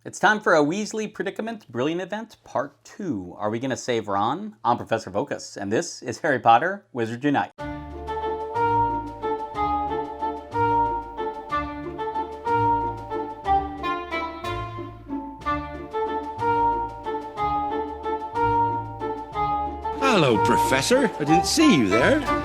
It's time for a Weasley Predicament Brilliant Event Part 2. Are we going to save Ron? I'm Professor Vocus, and this is Harry Potter Wizards Unite. Hello, Professor. I didn't see you there.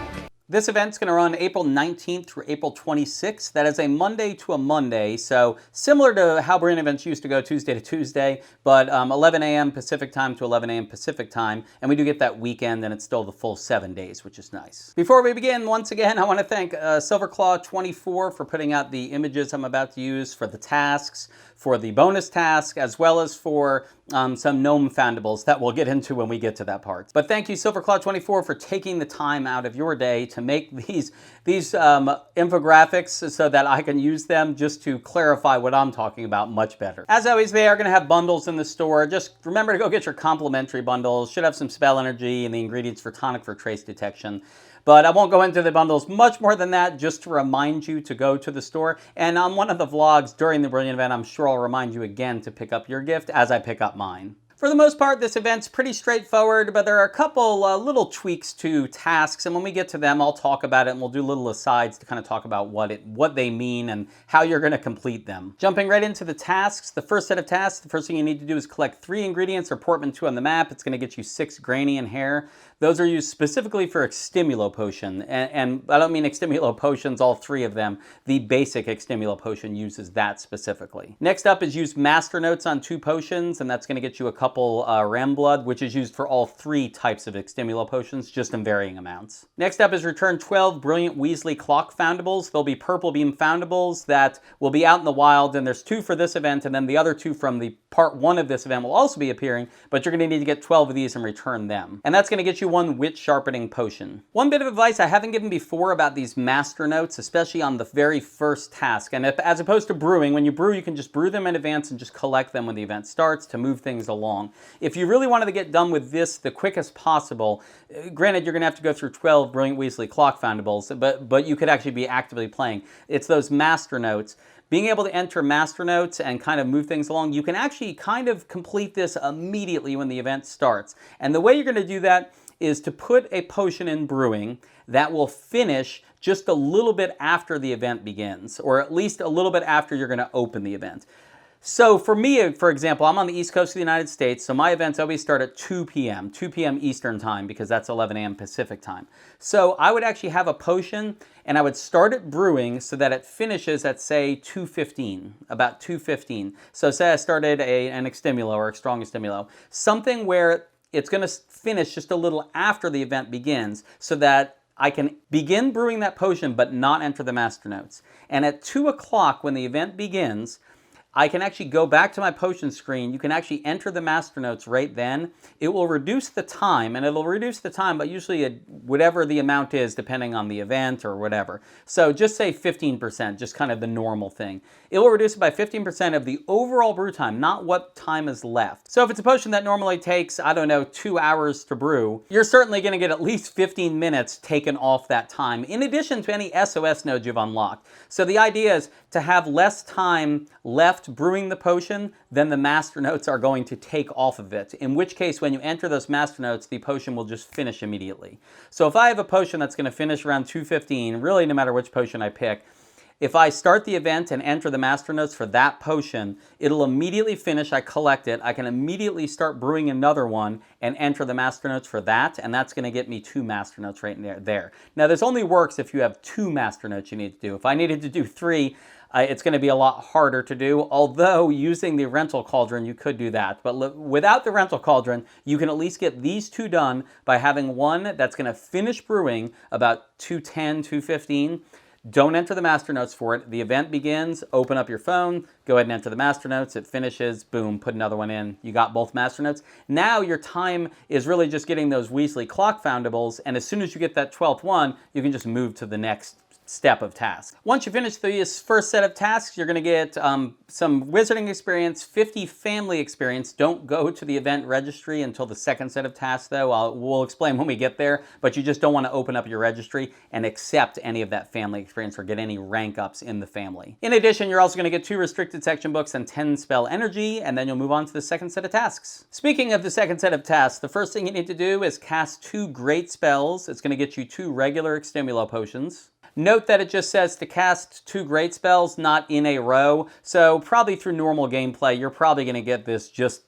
This event's going to run April 19th through April 26th. That is a Monday to a Monday, so similar to how Brilliant Events used to go Tuesday to Tuesday, but 11 a.m. Pacific time to 11 a.m. Pacific time, and we do get that weekend, and it's still the full 7 days, which is nice. Before we begin, once again, I want to thank Silverclaw24 for putting out the images I'm about to use for the tasks, for the bonus task, as well as for some gnome foundables that we'll get into when we get to that part. But thank you, Silverclaw24, for taking the time out of your day to make these infographics so that I can use them just to clarify what I'm talking about much better. As always, they are going to have bundles in the store. Just remember to go get your complimentary bundles. Should have some spell energy and the ingredients for tonic for trace detection. But I won't go into the bundles much more than that, just to remind you to go to the store. And on one of the vlogs during the Brilliant event, I'm sure I'll remind you again to pick up your gift as I pick up mine. For the most part, this event's pretty straightforward, but there are a couple little tweaks to tasks, and when we get to them, I'll talk about it, and we'll do little asides to kind of talk about what they mean and how you're going to complete them. Jumping right into the tasks, the first set of tasks, the first thing you need to do is collect 3 ingredients or portmanteau on the map. It's going to get you 6 Granian hair. Those are used specifically for Extimulo Potion, and I don't mean Extimulo Potions, all 3 of them. The basic Extimulo Potion uses that specifically. Next up is use Master Notes on 2 potions, and that's going to get you a couple Ram Blood, which is used for all 3 types of Extimulo Potions, just in varying amounts. Next up is return 12 Brilliant Weasley Clock Foundables. They'll be Purple Beam Foundables that will be out in the wild, and there's 2 for this event, and then the other 2 from the part 1 of this event will also be appearing, but you're going to need to get 12 of these and return them. And that's going to get you 1 Wit Sharpening Potion. One bit of advice I haven't given before about these Master Notes, especially on the very first task, and as opposed to brewing, when you brew, you can just brew them in advance and just collect them when the event starts to move things along. If you really wanted to get done with this the quickest possible, granted you're going to have to go through 12 Brilliant Weasley Clock Foundables, but you could actually be actively playing. It's those Master Notes. Being able to enter Master Notes and kind of move things along, you can actually kind of complete this immediately when the event starts. And the way you're going to do that is to put a potion in brewing that will finish just a little bit after the event begins, or at least a little bit after you're going to open the event. So for me, for example, I'm on the East Coast of the United States, so my events always start at 2 p.m. Eastern time, because that's 11 a.m. Pacific time. So I would actually have a potion, and I would start it brewing so that it finishes at, say, 2:15, about 2:15. So say I started an Extimulo or a strong Extimulo, something where it's going to finish just a little after the event begins, so that I can begin brewing that potion but not enter the Master Notes. And at 2 o'clock when the event begins, I can actually go back to my potion screen. You can actually enter the Master Notes right then. It will reduce the time, and it'll reduce the time, but usually whatever the amount is, depending on the event or whatever. So just say 15%, just kind of the normal thing. It will reduce it by 15% of the overall brew time, not what time is left. So if it's a potion that normally takes, I don't know, 2 hours to brew, you're certainly going to get at least 15 minutes taken off that time, in addition to any SOS nodes you've unlocked. So the idea is to have less time left brewing the potion than the Master Notes are going to take off of it, in which case when you enter those Master Notes, the potion will just finish immediately. So if I have a potion that's going to finish around 2:15, really no matter which potion I pick, if I start the event and enter the Master Notes for that potion, it'll immediately finish, I collect it, I can immediately start brewing another one and enter the Master Notes for that, and that's going to get me 2 Master Notes right there. Now this only works if you have 2 Master Notes you need to do. If I needed to do 3, it's going to be a lot harder to do, although using the Rental Cauldron, you could do that. But without the Rental Cauldron, you can at least get these 2 done by having one that's going to finish brewing about 2:10, 2:15. Don't enter the Master Notes for it. The event begins, open up your phone, go ahead and enter the Master Notes, it finishes, boom, put another one in. You got both Master Notes. Now your time is really just getting those Weasley Clock Foundables, and as soon as you get that 12th one, you can just move to the next step of tasks. Once you finish this first set of tasks, you're going to get some wizarding experience, 50 family experience. Don't go to the event registry until the second set of tasks, though. We'll explain when we get there, but you just don't want to open up your registry and accept any of that family experience or get any rank ups in the family. In addition, you're also going to get 2 restricted section books and 10 spell energy, and then you'll move on to the second set of tasks. Speaking of the second set of tasks, the first thing you need to do is cast 2 great spells. It's going to get you 2 regular extimulo potions. Note that it just says to cast 2 great spells, not in a row, so probably through normal gameplay, you're probably going to get this just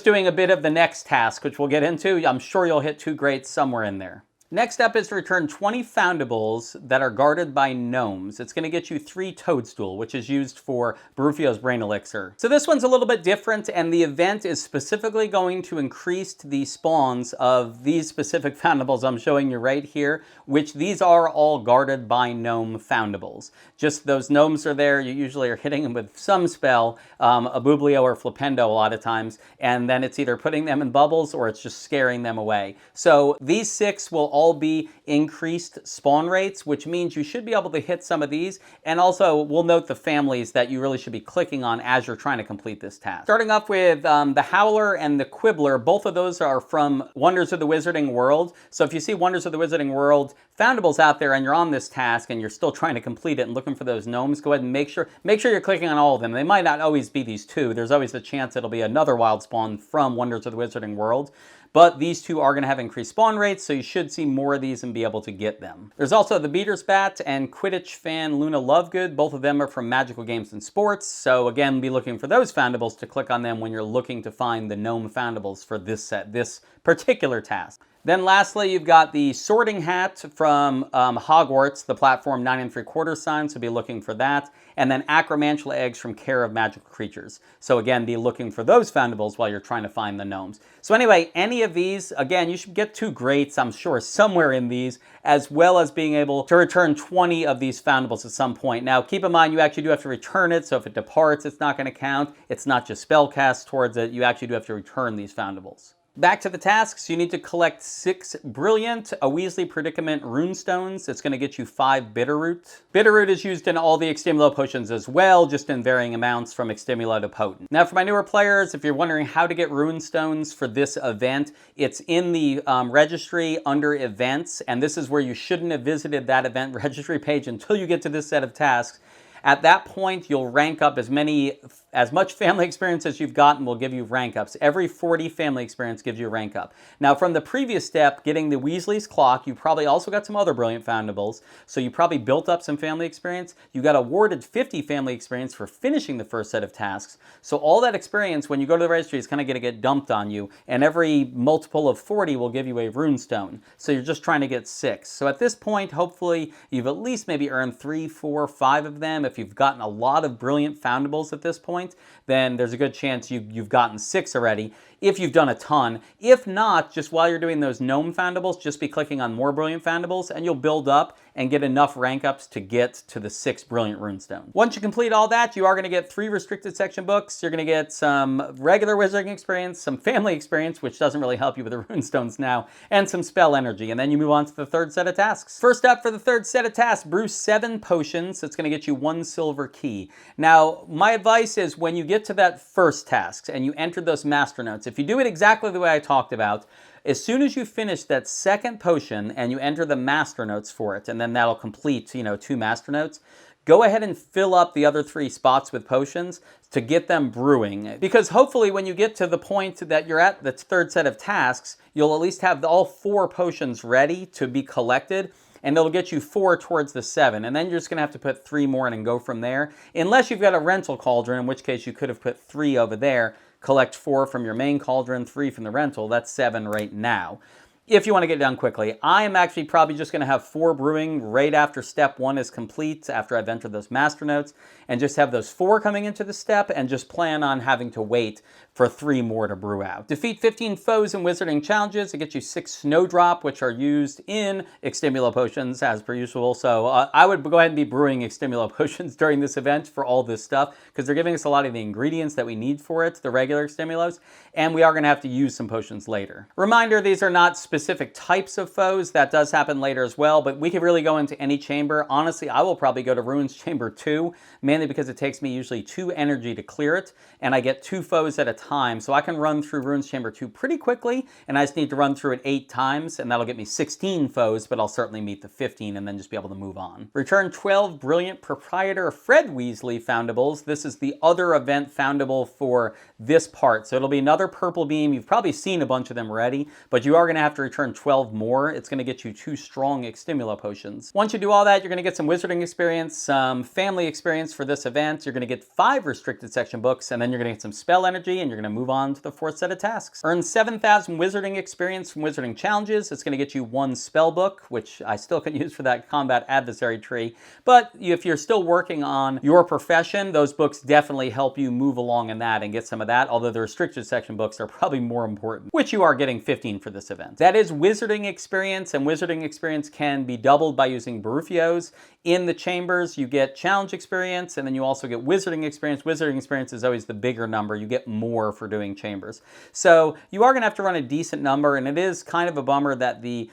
doing a bit of the next task, which we'll get into. I'm sure you'll hit 2 greats somewhere in there. Next up is to return 20 foundables that are guarded by gnomes. It's going to get you 3 toadstool, which is used for Barufio's Brain Elixir. So this one's a little bit different, and the event is specifically going to increase the spawns of these specific foundables I'm showing you right here, which these are all guarded by gnome foundables. Just those gnomes are there. You usually are hitting them with some spell, a Bublio or Flipendo a lot of times, and then it's either putting them in bubbles or it's just scaring them away. So these 6 will all be increased spawn rates, which means you should be able to hit some of these. And also, we'll note the families that you really should be clicking on as you're trying to complete this task. Starting off with the Howler and the Quibbler, both of those are from Wonders of the Wizarding World. So if you see Wonders of the Wizarding World foundables out there and you're on this task and you're still trying to complete it and looking for those gnomes, go ahead and make sure you're clicking on all of them. They might not always be these 2. There's always the chance it'll be another wild spawn from Wonders of the Wizarding World. But these 2 are going to have increased spawn rates, so you should see more of these and be able to get them. There's also the Beater's Bat and Quidditch fan Luna Lovegood. Both of them are from Magical Games and Sports, so again, be looking for those foundables to click on them when you're looking to find the gnome foundables for this particular task. Then lastly, you've got the Sorting Hat from Hogwarts, the platform 9 3/4 sign, so be looking for that. And then Acromantula eggs from Care of Magical Creatures. So again, be looking for those foundables while you're trying to find the gnomes. So anyway, any of these, again, you should get 2 greats, I'm sure, somewhere in these, as well as being able to return 20 of these foundables at some point. Now, keep in mind, you actually do have to return it, so if it departs, it's not going to count. It's not just spell cast towards it. You actually do have to return these foundables. Back to the tasks, you need to collect 6 Brilliant, a Weasley Predicament runestones. It's going to get you 5 Bitterroot. Bitterroot is used in all the Extimulo potions as well, just in varying amounts from Extimulo to Potent. Now for my newer players, if you're wondering how to get runestones for this event, it's in the registry under events, and this is where you shouldn't have visited that event registry page until you get to this set of tasks. At that point, you'll rank up as much family experience as you've gotten will give you rank ups. Every 40 family experience gives you a rank up. Now, from the previous step, getting the Weasley's Clock, you probably also got some other brilliant foundables. So you probably built up some family experience. You got awarded 50 family experience for finishing the first set of tasks. So all that experience, when you go to the registry, is kind of going to get dumped on you. And every multiple of 40 will give you a runestone. So you're just trying to get 6. So at this point, hopefully, you've at least maybe earned 3, 4, 5 of them. If you've gotten a lot of brilliant foundables at this point, then there's a good chance you've gotten 6 already, if you've done a ton. If not, just while you're doing those gnome foundables, just be clicking on more brilliant foundables, and you'll build up and get enough rank ups to get to the 6 brilliant runestones. Once you complete all that, you are going to get 3 restricted section books. You're going to get some regular wizarding experience, some family experience, which doesn't really help you with the runestones now, and some spell energy, and then you move on to the third set of tasks. First up for the third set of tasks, brew 7 potions. It's going to get you 1 silver key. Now, my advice is when you get to that first task and you enter those master notes, if you do it exactly the way I talked about, as soon as you finish that second potion and you enter the master notes for it, and then that'll complete, 2 master notes, go ahead and fill up the other 3 spots with potions to get them brewing. Because hopefully when you get to the point that you're at the third set of tasks, you'll at least have all 4 potions ready to be collected, and it'll get you 4 towards the 7. And then you're just going to have to put 3 more in and go from there. Unless you've got a rental cauldron, in which case you could have put 3 over there, collect 4 from your main cauldron, 3 from the rental. That's 7 right now. If you want to get it done quickly, I am actually probably just going to have 4 brewing right after step 1 is complete, after I've entered those master notes, and just have those 4 coming into the step, and just plan on having to wait for 3 more to brew out. Defeat 15 foes in wizarding challenges. It gets you 6 snowdrop, which are used in Extimulo potions as per usual. So I would go ahead and be brewing Extimulo potions during this event for all this stuff, because they're giving us a lot of the ingredients that we need for it, the regular Extimulos, and we are going to have to use some potions later. Reminder, these are not specific types of foes. That does happen later as well, but we could really go into any chamber. Honestly, I will probably go to Ruins Chamber 2, mainly because it takes me usually 2 energy to clear it, and I get 2 foes at a time, so I can run through Ruins Chamber 2 pretty quickly, and I just need to run through it 8 times, and that'll get me 16 foes, but I'll certainly meet the 15 and then just be able to move on. Return 12 Brilliant Proprietor Fred Weasley foundables. This is the other event foundable for this part, so it'll be another purple beam. You've probably seen a bunch of them already, but you are going to have to return 12 more. It's going to get you 2 strong Extimula potions. Once you do all that, you're going to get some wizarding experience, some family experience for this event. You're going to get 5 restricted section books, and then you're going to get some spell energy, and you're going to move on to the 4th set of tasks. Earn 7,000 wizarding experience from wizarding challenges. It's going to get you 1 spell book, which I still can use for that combat adversary tree. But if you're still working on your profession, those books definitely help you move along in that and get some of that, although the restricted section books are probably more important, which you are getting 15 for this event. That is wizarding experience, and wizarding experience can be doubled by using Barufios. In the chambers, you get challenge experience, and then you also get wizarding experience. Wizarding experience is always the bigger number. You get more for doing chambers. So you are going to have to run a decent number, and it is kind of a bummer that the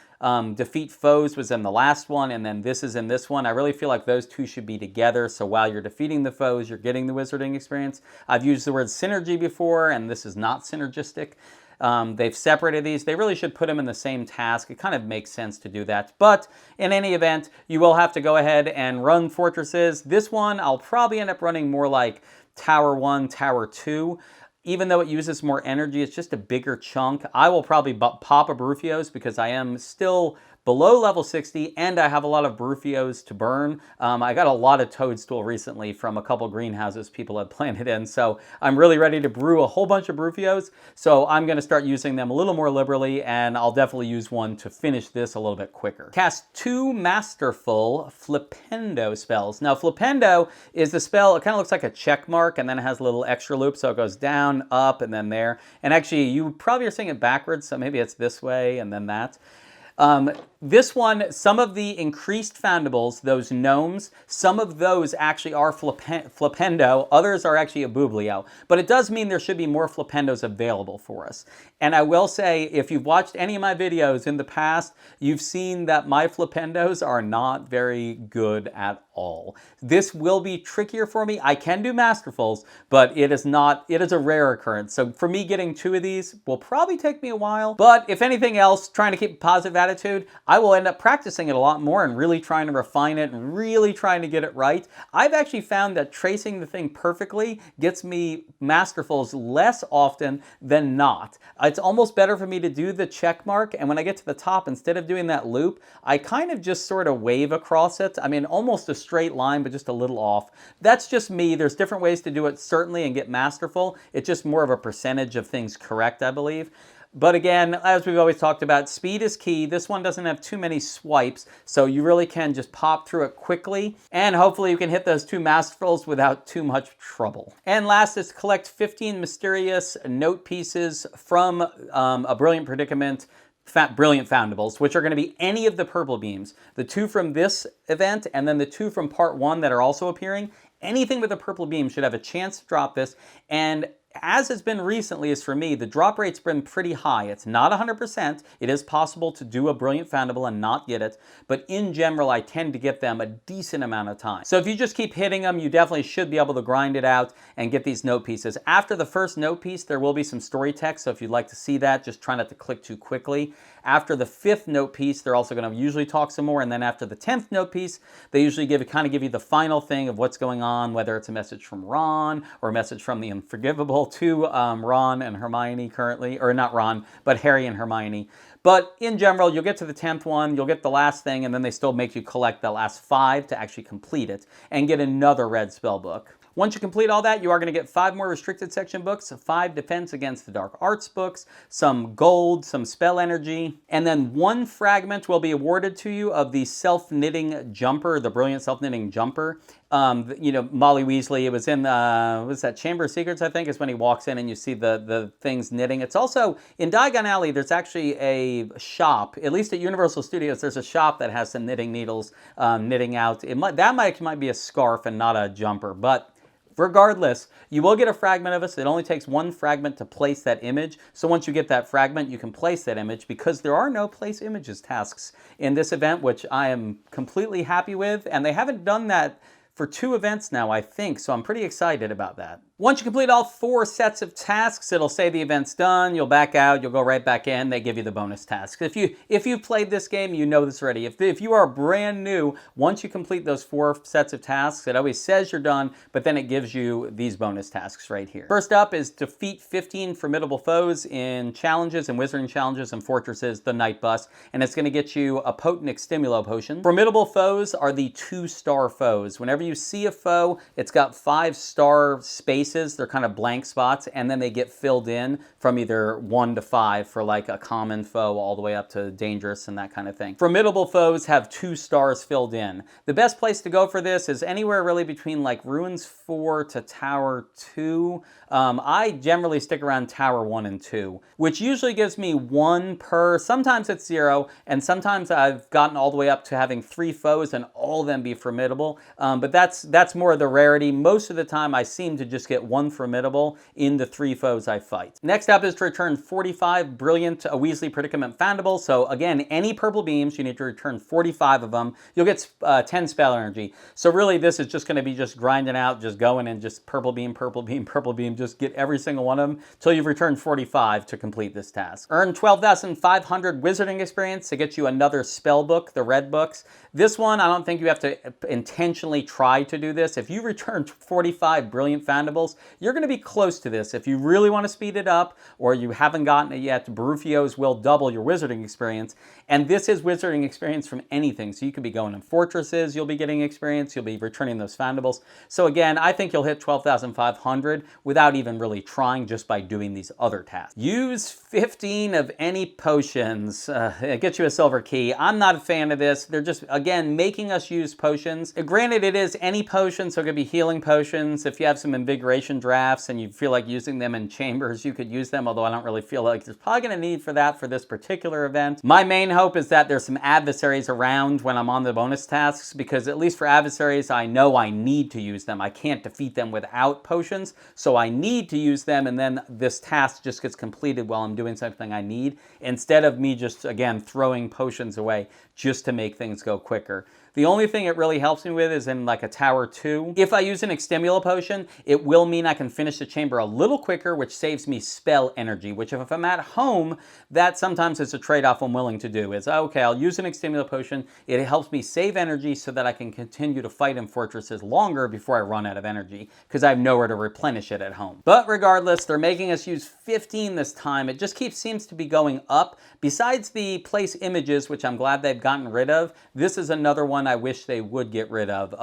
defeat foes was in the last one, and then this is in this one. I really feel like those two should be together, so while you're defeating the foes, you're getting the wizarding experience. I've used the word synergy before, and this is not synergistic. They've separated these. They really should put them in the same task. It kind of makes sense to do that. But in any event, you will have to go ahead and run fortresses. This one, I'll probably end up running more like Tower 1, Tower 2. Even though it uses more energy, it's just a bigger chunk. I will probably pop a Barufios because I am still below level 60, and I have a lot of Barufios to burn. I got a lot of Toadstool recently from a couple greenhouses people had planted in, so I'm really ready to brew a whole bunch of Barufios, so I'm going to start using them a little more liberally, and I'll definitely use one to finish this a little bit quicker. Cast 2 Masterful Flipendo spells. Now, Flipendo is the spell, it kind of looks like a check mark, and then it has a little extra loop, so it goes down, up, and then there. And actually, you probably are seeing it backwards, so maybe it's this way, and then that. This one, some of the increased foundables, those gnomes, some of those actually are Flipendo, others are actually a Bublio. But it does mean there should be more Flipendos available for us. And I will say, if you've watched any of my videos in the past, you've seen that my Flipendos are not very good at all. This will be trickier for me. I can do Masterfuls, but it is a rare occurrence. So for me, getting 2 of these will probably take me a while. But if anything else, trying to keep a positive attitude, I will end up practicing it a lot more and really trying to refine it and really trying to get it right. I've actually found that tracing the thing perfectly gets me Masterfuls less often than not. It's almost better for me to do the check mark, and when I get to the top, instead of doing that loop, I kind of just sort of wave across it. I mean, almost a straight line, but just a little off. That's just me. There's different ways to do it, certainly, and get masterful. It's just more of a percentage of things correct, I believe. But again, as we've always talked about, speed is key. This one doesn't have too many swipes, so you really can just pop through it quickly, and hopefully you can hit those 2 Masterfuls without too much trouble. And last is collect 15 mysterious note pieces from a Brilliant Predicament, Brilliant Foundables, which are going to be any of the purple beams. The 2 from this event, and then the 2 from part 1 that are also appearing. Anything with a purple beam should have a chance to drop this, and as has been recently, as for me, the drop rate's been pretty high. It's not 100%. It is possible to do a Brilliant Foundable and not get it, but in general, I tend to get them a decent amount of time. So if you just keep hitting them, you definitely should be able to grind it out and get these note pieces. After the first note piece, there will be some story text, so if you'd like to see that, just try not to click too quickly. After the 5th note piece, they're also going to usually talk some more, and then after the 10th note piece, they usually kind of give you the final thing of what's going on, whether it's a message from Ron or a message from the Unforgivable to Ron and Hermione currently, or not Ron, but Harry and Hermione. But in general, you'll get to the 10th one, you'll get the last thing, and then they still make you collect the last 5 to actually complete it and get another red spell book. Once you complete all that, you are going to get 5 more restricted section books, 5 defense against the dark arts books, some gold, some spell energy, and then 1 fragment will be awarded to you of the self-knitting jumper, the brilliant self-knitting jumper. You know, Molly Weasley, it was in, was that Chamber of Secrets, I think, is when he walks in and you see the things knitting. It's also, in Diagon Alley, there's actually a shop, at least at Universal Studios, there's a shop that has some knitting needles knitting out. That might be a scarf and not a jumper, but Regardless, you will get a fragment of us. It only takes one fragment to place that image. So once you get that fragment, you can place that image, because there are no place images tasks in this event, which I am completely happy with. And they haven't done that for 2 events now, I think, so I'm pretty excited about that. Once you complete all 4 sets of tasks, it'll say the event's done, you'll back out, you'll go right back in, they give you the bonus tasks. If you've played this game, you know this already. If you are brand new, once you complete those 4 sets of tasks, it always says you're done, but then it gives you these bonus tasks right here. First up is defeat 15 formidable foes in challenges and wizarding challenges and fortresses, the Night Bus, and it's going to get you a potent extimulo potion. Formidable foes are the 2-star foes. Whenever you see a foe, it's got 5-star spaces. They're kind of blank spots, and then they get filled in from either 1 to 5 for like a common foe all the way up to dangerous and that kind of thing. Formidable foes have 2 stars filled in. The best place to go for this is anywhere really between like Ruins 4 to Tower 2. I generally stick around Tower 1 and 2, which usually gives me 1 per, sometimes it's 0, and sometimes I've gotten all the way up to having 3 foes and all of them be formidable, but that's more the rarity. Most of the time I seem to just get 1 formidable in the 3 foes I fight. Next up is to return 45 brilliant Weasley Predicament foundables. So again, any purple beams, you need to return 45 of them. You'll get 10 spell energy. So really this is just going to be just grinding out, just going and just purple beam, purple beam, purple beam, just get every single one of them until you've returned 45 to complete this task. Earn 12,500 wizarding experience to get you another spell book, the red books. This one, I don't think you have to intentionally try to do this. If you return 45 brilliant foundables, you're going to be close to this. If you really want to speed it up, or you haven't gotten it yet, Barufios will double your wizarding experience. And this is wizarding experience from anything. So you could be going in fortresses, you'll be getting experience, you'll be returning those foundables. So again, I think you'll hit 12,500 without even really trying, just by doing these other tasks. Use 15 of any potions. It gets you a silver key. I'm not a fan of this. They're just, again, making us use potions. Granted, it is any potion, so it could be healing potions. If you have some invigoration drafts and you feel like using them in chambers, you could use them, although I don't really feel like there's probably going to need for that for this particular event. My main hope is that there's some adversaries around when I'm on the bonus tasks, because at least for adversaries, I know I need to use them. I can't defeat them without potions, so I need to use them, and then this task just gets completed while I'm doing something I need, instead of me just, again, throwing potions away just to make things go quicker. The only thing it really helps me with is in like a Tower 2. If I use an extimulo potion, it will mean I can finish the chamber a little quicker, which saves me spell energy, which if I'm at home, that sometimes is a trade-off I'm willing to do. Is, okay, I'll use an extimulo potion. It helps me save energy so that I can continue to fight in fortresses longer before I run out of energy, because I have nowhere to replenish it at home. But regardless, they're making us use 15 this time. It just seems to be going up. Besides the place images, which I'm glad they've gotten rid of, this is another one I wish they would get rid of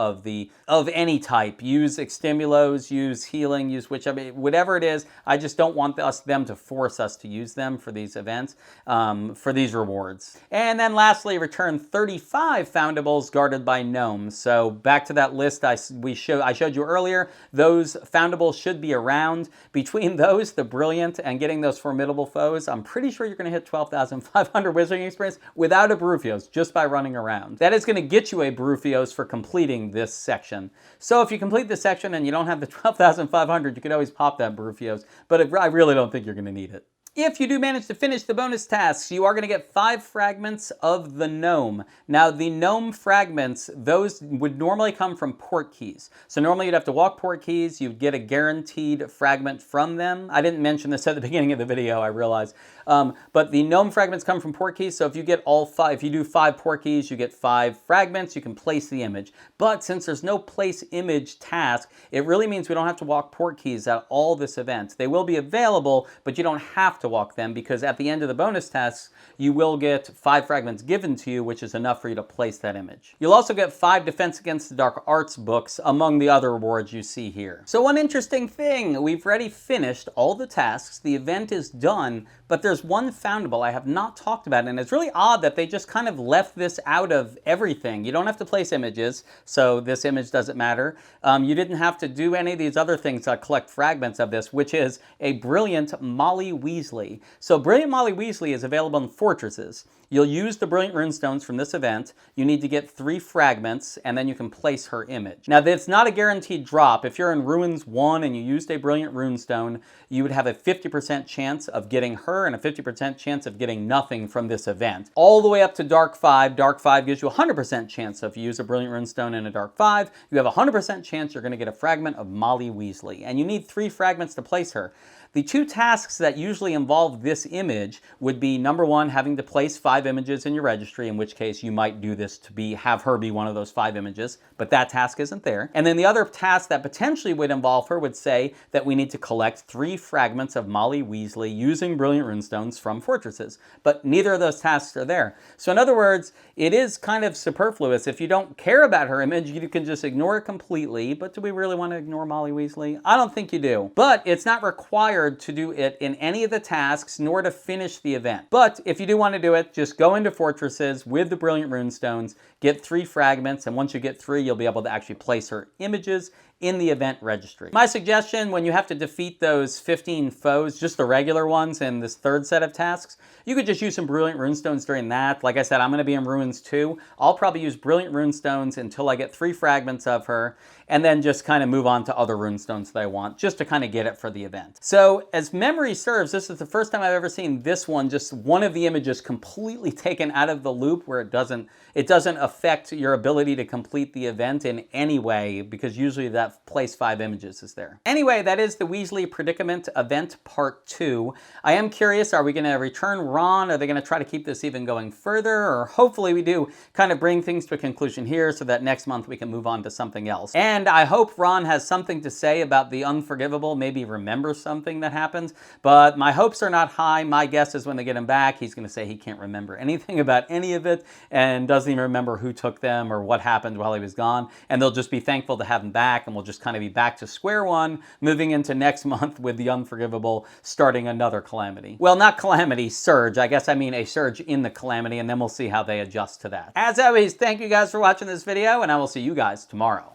any type. Use extimulos, use healing, use whatever it is. I just don't want them to force us to use them for these events, for these rewards. And then lastly, return 35 foundables guarded by gnomes. So back to that list I showed you earlier. Those foundables should be around. Between those, the brilliant, and getting those formidable foes, I'm pretty sure you're going to hit 12,500 wizarding experience without a Barufios, just by running around. That is going to get you a Barufios for completing this section. So if you complete this section and you don't have the 12,500, you could always pop that Barufios, but I really don't think you're going to need it. If you do manage to finish the bonus tasks, you are going to get 5 fragments of the gnome. Now, the gnome fragments, those would normally come from port keys. So normally you'd have to walk port keys, you'd get a guaranteed fragment from them. I didn't mention this at the beginning of the video, I realize. But the gnome fragments come from port keys, so if you get all 5, if you do 5 port keys, you get 5 fragments, you can place the image. But since there's no place image task, it really means we don't have to walk port keys at all this event. They will be available, but you don't have to walk them, because at the end of the bonus tasks, you will get 5 fragments given to you, which is enough for you to place that image. You'll also get 5 Defense Against the Dark Arts books, among the other rewards you see here. So one interesting thing, we've already finished all the tasks, the event is done, but there's one foundable I have not talked about, and it's really odd that they just kind of left this out of everything. You don't have to place images, so this image doesn't matter. You didn't have to do any of these other things to collect fragments of this, which is a brilliant Molly Weasley. Weasley. So Brilliant Molly Weasley is available in fortresses. You'll use the Brilliant Runestones from this event. You need to get 3 fragments, and then you can place her image. Now, it's not a guaranteed drop. If you're in Ruins 1 and you used a Brilliant Runestone, you would have a 50% chance of getting her and a 50% chance of getting nothing from this event. All the way up to Dark 5. Dark 5 gives you a 100% chance. So if you use a Brilliant Runestone in a Dark 5, you have a 100% chance you're going to get a fragment of Molly Weasley. And you need 3 fragments to place her. The 2 tasks that usually involve this image would be, number 1, having to place 5 images in your registry, in which case you might do this to have her be one of those 5 images, but that task isn't there. And then the other task that potentially would involve her would say that we need to collect 3 fragments of Molly Weasley using Brilliant Runestones from fortresses, but neither of those tasks are there. So in other words, it is kind of superfluous. If you don't care about her image, you can just ignore it completely, but do we really want to ignore Molly Weasley? I don't think you do. But it's not required to do it in any of the tasks, nor to finish the event. But if you do want to do it, just go into fortresses with the Brilliant Runestones, get 3 fragments, and once you get 3, you'll be able to actually place her images in the event registry. My suggestion, when you have to defeat those 15 foes, just the regular ones in this 3rd set of tasks, you could just use some Brilliant Runestones during that. Like I said, I'm going to be in Ruins 2. I'll probably use Brilliant Runestones until I get 3 fragments of her, and then just kind of move on to other Runestones that I want, just to kind of get it for the event. So, as memory serves, this is the first time I've ever seen this one, just one of the images completely taken out of the loop, where it doesn't affect your ability to complete the event in any way, because usually that place 5 images is there. Anyway, that is the Weasley Predicament event part 2. I am curious, are we going to return Ron? Are they going to try to keep this even going further? Or hopefully we do kind of bring things to a conclusion here so that next month we can move on to something else. And I hope Ron has something to say about the unforgivable, maybe remember something that happens, but my hopes are not high. My guess is when they get him back, he's going to say he can't remember anything about any of it and doesn't even remember who took them or what happened while he was gone, and they'll just be thankful to have him back, and we'll just kind of be back to square one, moving into next month with the unforgivable starting another calamity. Well, not calamity, surge. I guess I mean a surge in the calamity, and then we'll see how they adjust to that. As always, thank you guys for watching this video, and I will see you guys tomorrow.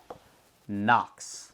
Nox.